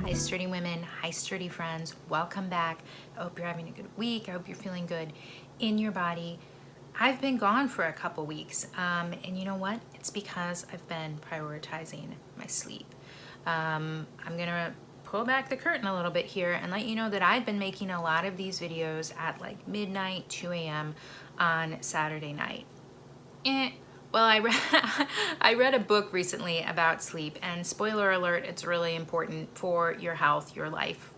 Hi sturdy women, hi sturdy friends, welcome back. I hope you're having a good week. I hope you're feeling good in your body. I've been gone for a couple weeks, and you know what? It's because I've been prioritizing my sleep. I'm gonna pull back the curtain a little bit here and let you know that I've been making a lot of these videos at midnight, 2 a.m. on Saturday night. Well, I read a book recently about sleep, and spoiler alert, it's really important for your health, your life,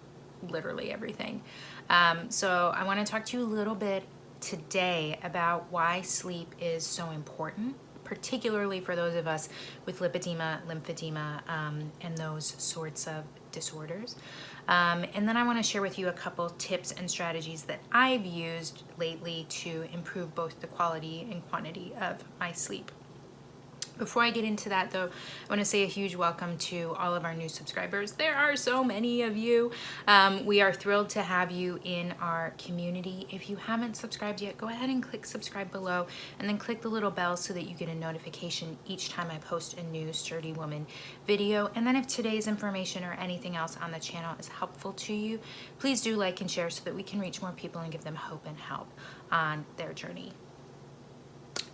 literally everything. So I want to talk to you a little bit today about why sleep is so important, particularly for those of us with lipedema, lymphedema, and those sorts of disorders. And then I want to share with you a couple tips and strategies that I've used lately to improve both the quality and quantity of my sleep. Before I get into that though, I want to say a huge welcome to all of our new subscribers. There are so many of you. We are thrilled to have you in our community. If you haven't subscribed yet, go ahead and click subscribe below and then click the little bell so that you get a notification each time I post a new Sturdy Woman video. And then if today's information or anything else on the channel is helpful to you, please do like and share so that we can reach more people and give them hope and help on their journey.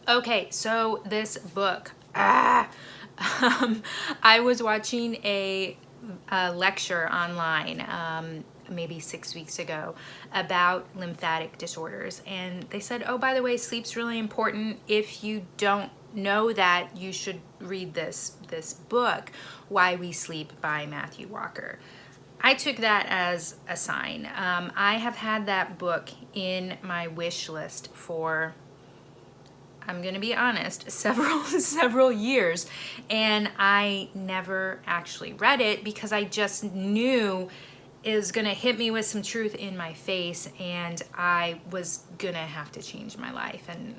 Okay, so this book, I was watching a lecture online maybe 6 weeks ago about lymphatic disorders, and they said, oh, by the way, sleep's really important. If you don't know that, you should read this book, Why We Sleep by Matthew Walker. I took that as a sign. I have had that book in my wish list for, I'm gonna be honest, several years, and I never actually read it because I just knew it was gonna hit me with some truth in my face, and I was gonna have to change my life, and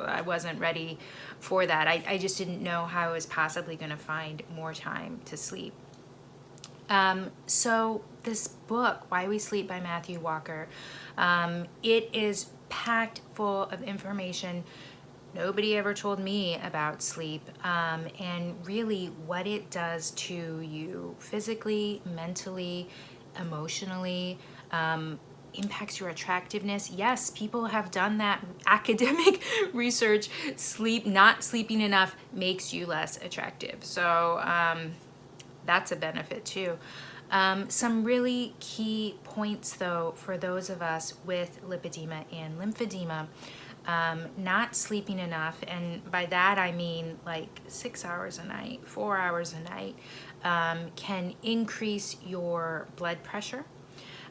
I wasn't ready for that. I just didn't know how I was possibly gonna find more time to sleep. So this book, Why We Sleep by Matthew Walker, it is packed full of information nobody ever told me about sleep, and really what it does to you physically, mentally, emotionally, impacts your attractiveness. Yes, people have done that academic research. Not sleeping enough makes you less attractive. So that's a benefit too. Some really key points though for those of us with lipedema and lymphedema. Not sleeping enough, and by that I mean like 6 hours a night, 4 hours a night, can increase your blood pressure,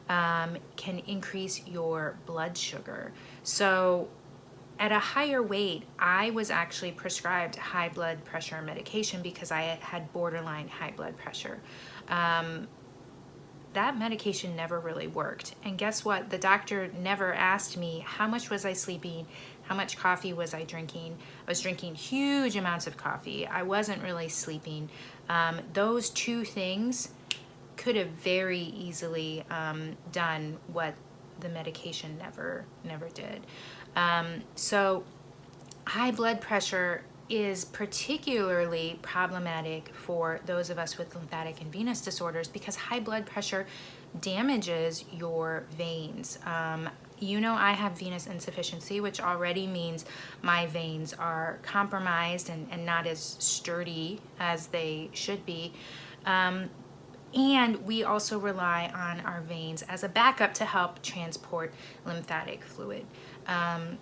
can increase your blood sugar. So at a higher weight, I was actually prescribed high blood pressure medication because I had borderline high blood pressure. That medication never really worked. And guess what? The doctor never asked me how much was I sleeping, how much coffee was I drinking. I was drinking huge amounts of coffee. I wasn't really sleeping. Those two things could have very easily done what the medication never did. So high blood pressure is particularly problematic for those of us with lymphatic and venous disorders because high blood pressure damages your veins. You know, I have venous insufficiency, which already means my veins are compromised and not as sturdy as they should be. And we also rely on our veins as a backup to help transport lymphatic fluid.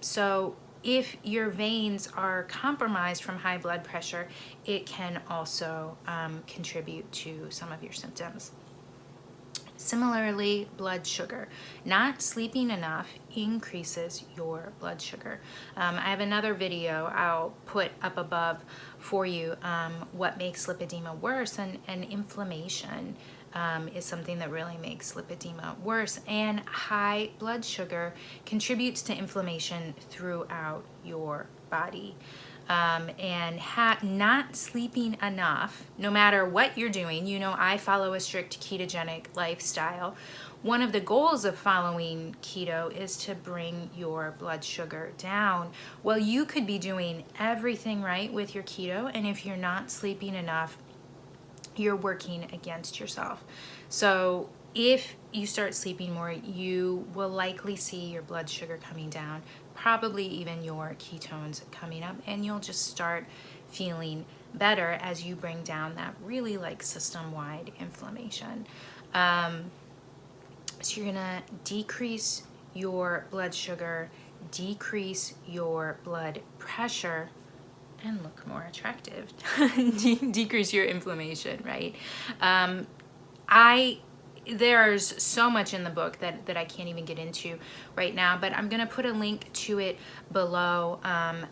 So if your veins are compromised from high blood pressure, it can also contribute to some of your symptoms. Similarly, blood sugar. Not sleeping enough increases your blood sugar. I have another video I'll put up above for you, what makes lipedema worse, and inflammation. is something that really makes lipedema worse. And high blood sugar contributes to inflammation throughout your body. And not sleeping enough, no matter what you're doing. You know, I follow a strict ketogenic lifestyle. One of the goals of following keto is to bring your blood sugar down. Well, you could be doing everything right with your keto, and if you're not sleeping enough, you're working against yourself. So if you start sleeping more, you will likely see your blood sugar coming down, probably even your ketones coming up, and you'll just start feeling better as you bring down that really like system-wide inflammation. So you're gonna decrease your blood sugar, decrease your blood pressure, and look more attractive. Decrease your inflammation, right? There's so much in the book that I can't even get into right now, but I'm gonna put a link to it below.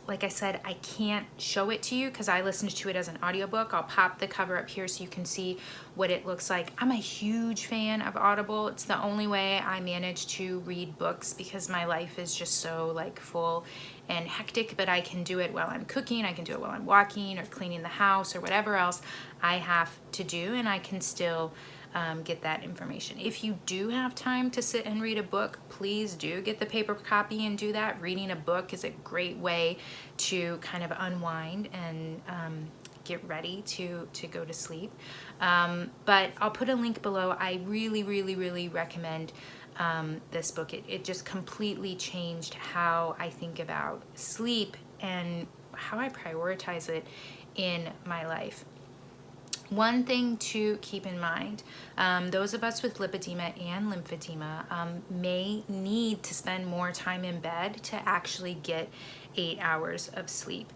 Like I said, I can't show it to you because I listened to it as an audiobook. I'll pop the cover up here so you can see what it looks like. I'm a huge fan of Audible. It's the only way I manage to read books because my life is just so like full and hectic, but I can do it while I'm cooking, I can do it while I'm walking or cleaning the house or whatever else I have to do, and I can still get that information. If you do have time to sit and read a book, please do get the paper copy and do that. Reading a book is a great way to kind of unwind and get ready to go to sleep. But I'll put a link below. I really recommend this book. It just completely changed how I think about sleep and how I prioritize it in my life. One thing to keep in mind, those of us with lipedema and lymphedema may need to spend more time in bed to actually get 8 hours of sleep.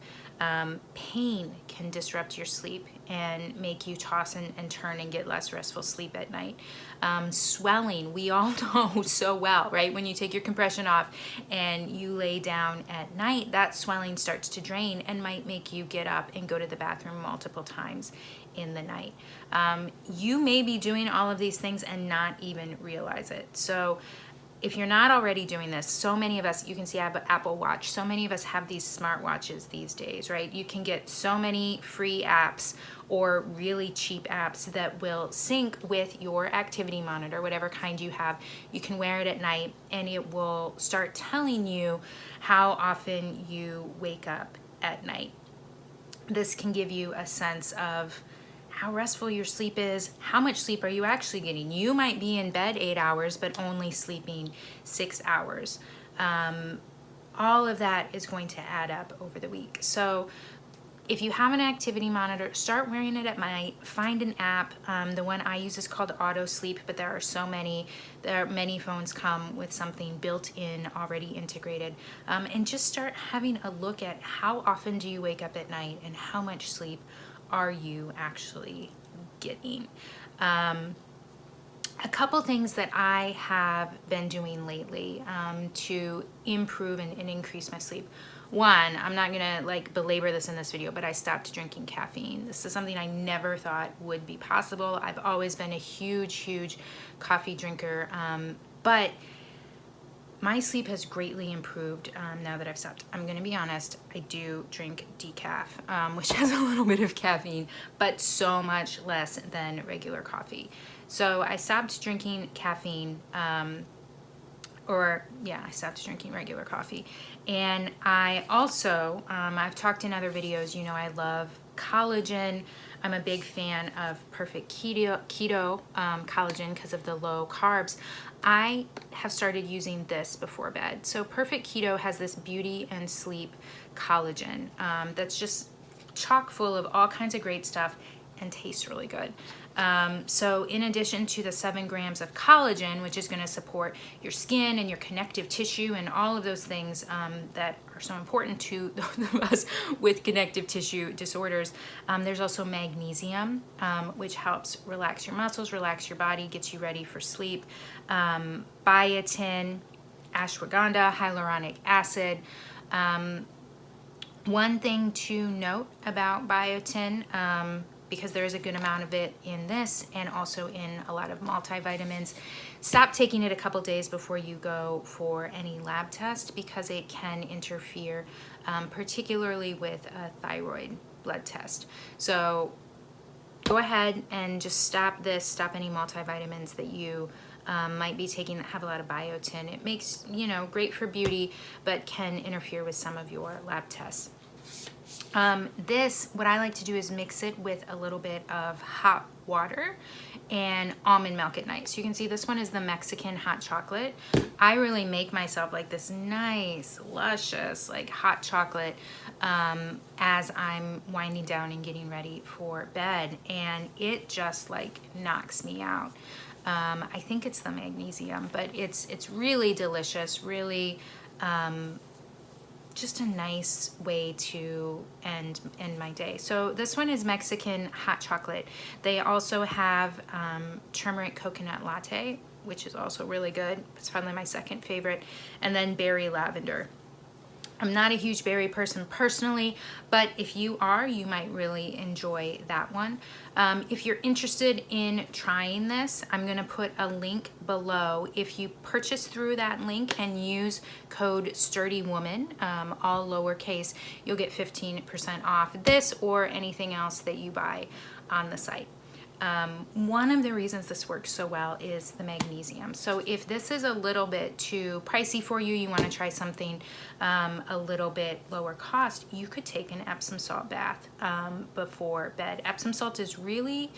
Pain can disrupt your sleep and make you toss and turn and get less restful sleep at night. Swelling, we all know so well, right? When you take your compression off and you lay down at night, that swelling starts to drain and might make you get up and go to the bathroom multiple times in the night. You may be doing all of these things and not even realize it. So if you're not already doing this, so many of us, you can see I have an Apple Watch, so many of us have these smartwatches these days, right? You can get so many free apps or really cheap apps that will sync with your activity monitor, whatever kind you have. You can wear it at night and it will start telling you how often you wake up at night. This can give you a sense of how restful your sleep is, how much sleep are you actually getting. You might be in bed 8 hours, but only sleeping 6 hours. All of that is going to add up over the week. So if you have an activity monitor, start wearing it at night. Find an app. The one I use is called Auto Sleep, but there are so many. Many phones come with something built in, already integrated. And just start having a look at how often do you wake up at night and how much sleep are you actually getting. A couple things that I have been doing lately to improve and increase my sleep. One, I'm not gonna like belabor this in this video, but I stopped drinking caffeine. This is something I never thought would be possible. I've always been a huge coffee drinker, but my sleep has greatly improved now that I've stopped. I'm gonna be honest, I do drink decaf, which has a little bit of caffeine, but so much less than regular coffee. So I stopped drinking caffeine, I stopped drinking regular coffee. And I also, I've talked in other videos, you know, I love collagen. I'm a big fan of Perfect Keto collagen because of the low carbs. I have started using this before bed. So Perfect Keto has this Beauty and Sleep Collagen that's just chock full of all kinds of great stuff and tastes really good. So in addition to the 7 grams of collagen, which is going to support your skin and your connective tissue and all of those things that are so important to those of us with connective tissue disorders, there's also magnesium, which helps relax your muscles, relax your body, gets you ready for sleep. Biotin, ashwagandha, hyaluronic acid. One thing to note about biotin, because there is a good amount of it in this and also in a lot of multivitamins. Stop taking it a couple days before you go for any lab test because it can interfere, particularly with a thyroid blood test. So go ahead and just stop any multivitamins that you might be taking that have a lot of biotin. It makes, great for beauty, but can interfere with some of your lab tests. What I like to do is mix it with a little bit of hot water and almond milk at night. So you can see this one is the Mexican hot chocolate. I really make myself like this nice, luscious, like hot chocolate as I'm winding down and getting ready for bed. And it just like knocks me out. I think it's the magnesium, but it's really delicious, really just a nice way to end my day. So this one is Mexican hot chocolate. They also have turmeric coconut latte, which is also really good. It's probably my second favorite. And then berry lavender. I'm not a huge berry person personally, but if you are, you might really enjoy that one. If you're interested in trying this, I'm gonna put a link below. If you purchase through that link and use code STURDYWOMAN, all lowercase, you'll get 15% off this or anything else that you buy on the site. One of the reasons this works so well is the magnesium. So if this is a little bit too pricey for you, you want to try something a little bit lower cost, you could take an Epsom salt bath before bed. Epsom salt is really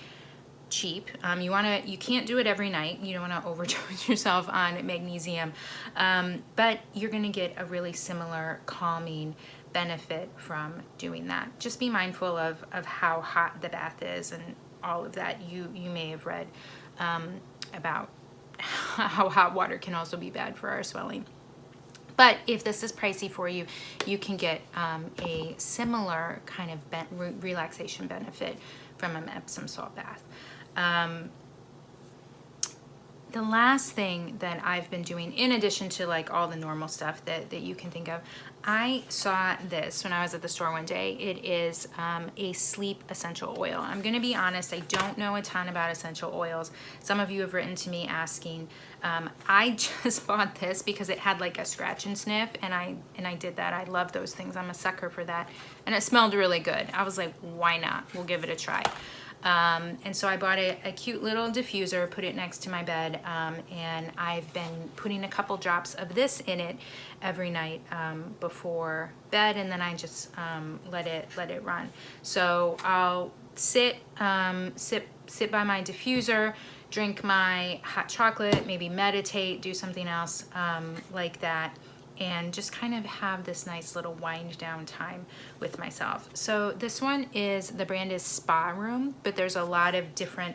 cheap. You can't do it every night. You don't want to overdose yourself on magnesium, but you're going to get a really similar calming benefit from doing that. Just be mindful of how hot the bath is and all of that. You may have read about how hot water can also be bad for our swelling. But if this is pricey for you, you can get a similar kind of relaxation benefit from an Epsom salt bath. The last thing that I've been doing, in addition to like all the normal stuff that you can think of, I saw this when I was at the store one day. It is a sleep essential oil. I'm gonna be honest, I don't know a ton about essential oils. Some of you have written to me asking. I just bought this because it had like a scratch and sniff, and I did that. I love those things. I'm a sucker for that. And it smelled really good. I was like, why not? We'll give it a try. And so I bought a cute little diffuser, put it next to my bed, and I've been putting a couple drops of this in it every night before bed, and then I just let it run. So I'll sit by my diffuser, drink my hot chocolate, maybe meditate, do something else like that, and just kind of have this nice little wind down time with myself. So this one the brand is Spa Room, but there's a lot of different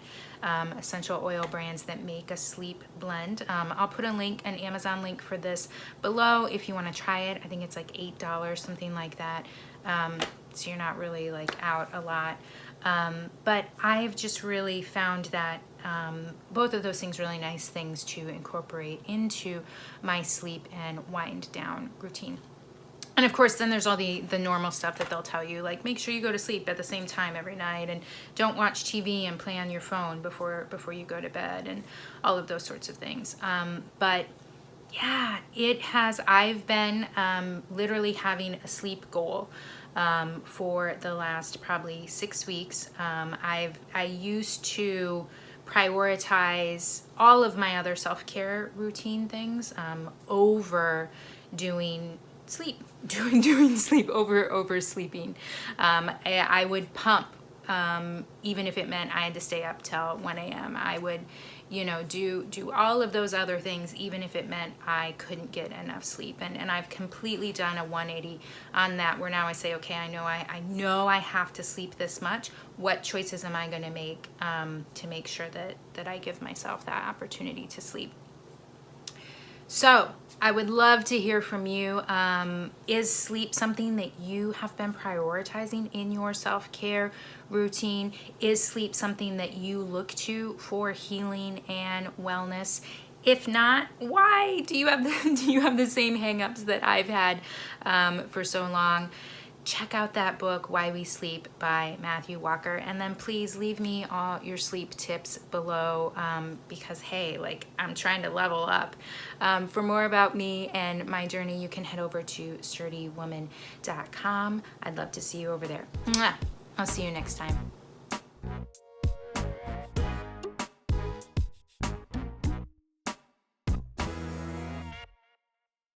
essential oil brands that make a sleep blend. I'll put an Amazon link for this below if you want to try it. I think it's like $8, something like that. So you're not really like out a lot. But I've just really found that both of those things really nice things to incorporate into my sleep and wind down routine. And of course, then there's all the normal stuff that they'll tell you, like make sure you go to sleep at the same time every night, and don't watch TV and play on your phone before you go to bed, and all of those sorts of things. But yeah, I've been literally having a sleep goal for the last probably 6 weeks. I used to prioritize all of my other self-care routine things over doing sleep, doing sleep over sleeping. I would pump, even if it meant I had to stay up till 1 a.m. I would, do all of those other things, even if it meant I couldn't get enough sleep. And I've completely done a 180 on that, where now I say, okay, I know I have to sleep this much. What choices am I going to make to make sure that I give myself that opportunity to sleep? So I would love to hear from you. Is sleep something that you have been prioritizing in your self-care routine? Is sleep something that you look to for healing and wellness? If not, why? Do you have the same hangups that I've had for so long? check out that book, Why We Sleep by Matthew Walker. And then please leave me all your sleep tips below because, hey, like, I'm trying to level up. For more about me and my journey, you can head over to sturdywoman.com. I'd love to see you over there. Mwah! I'll see you next time.